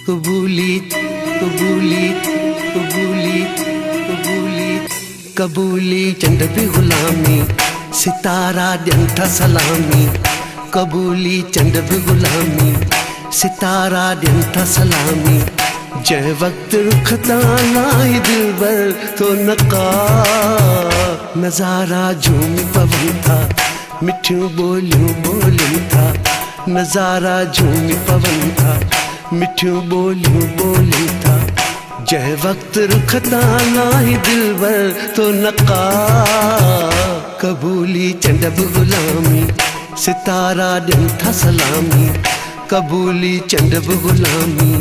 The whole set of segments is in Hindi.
कबूली कबूली कबूली कबूली कबूली चंड भी गुलामी सितारा ॾियनि था सलामी। कबूली चंड भी गुलामी सितारा ॾियनि था सलामी। जंहिं वक़्तु रुख तां लाइ दिलबर तो नक़ाब नज़ारा झूमी पवनि था मिठियूं ॿोलियूं ॿोलिनि था। नज़ारा झूमी पवनि था मिठियूं ॿोलियूं ॿोलिनि था। जंहिं वक़्तु रुख तां लाइ दिलबर तो नक़ाब कबूली चंड भी गुलामी सितारा ॾियनि था सलामी। कबूली चंड भी गुलामी।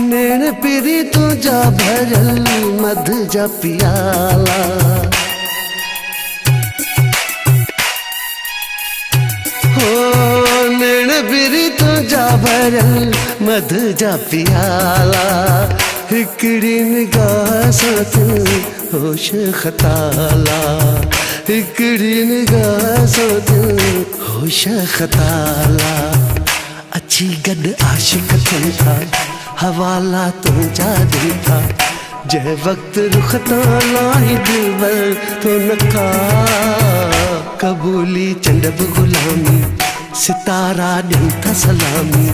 नैन पिरी तुझा भरल मध जा पियाला। हो नैन पिरी तुझा भरल मध जा पियाला। हिकड़ी निगाह सां तू होश खताला। हिकड़ी निगाह सां तू होश खताला। अची गॾु आशिक थियनि था हवाला तुंहिंजा दिल था। जंहिं वक़्तु रुख तां लाइ दिलबर तो नक़ाब कबूली चंड भी गुलामी सितारा ॾियनि था सलामी।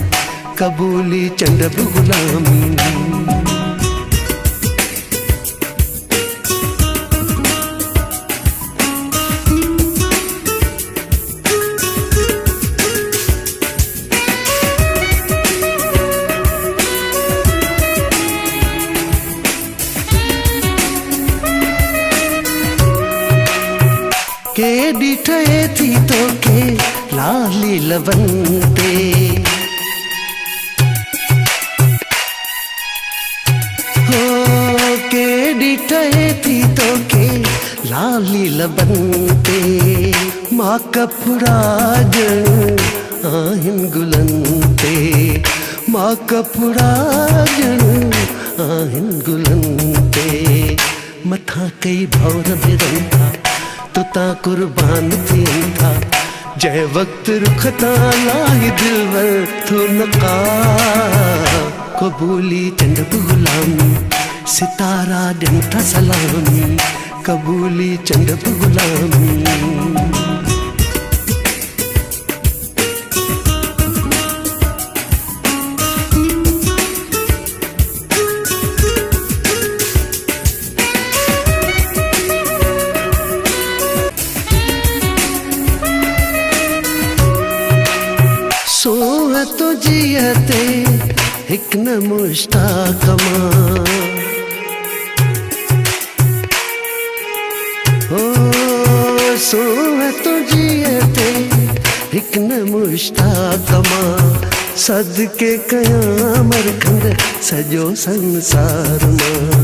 कबूली चंड भी गुलामी। के ॾिठे थी तोखे लाली लवन ते। हो के ॾिठे थी तोखे लाली लवन ते। मां कपड़ा ॼण आहिनि गुलनि ते। मां कपड़ा ॼण आहिनि गुलनि ते। मथां कई भौर बिरनि था तुता कुर्बान थियनि था। जंहिं वक़्तु रुख तां लाइ दिलबर तो नक़ाब कबूली चंड भी गुलामी सितारा ॾियनि था सलामी। कबूली चंड भी गुलामी। सोह तुझियते हिक न मुश्ताक मां। हो सोह तुझियते हिक न मुश्ताक मां। सदके कयां मरखंड सॼो संसार मां।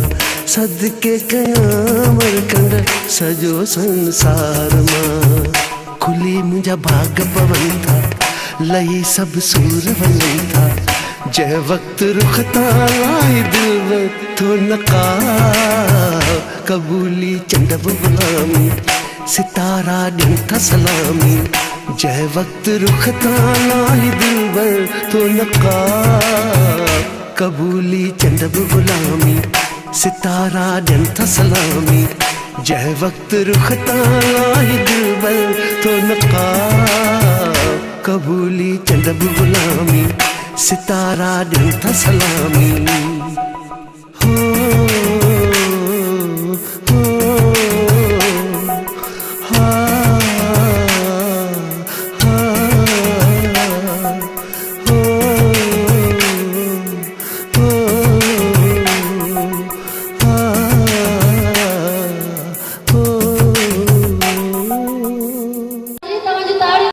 सदके कयां मरखंड सॼो संसार मां। खुली मुंहिंजा भाग पवनि था लही सब सूर वञनि था। जंहिं वक़्तु रुख तां लाइ दिलबर तो नक़ाब कबूली चंड भी गुलामी सितारा ॾियनि था सलामी। जंहिं वक़्तु रुख तां लाइ दिलबर तो नक़ाब कबूली चंड भी गुलामी सितारा ॾियनि था सलामी। जंहिं वक़्तु रुख तां लाइ दिलबर तो नक़ाब कबूली चंड भी गुलामी सितारा ॾियनि था सलामी। हो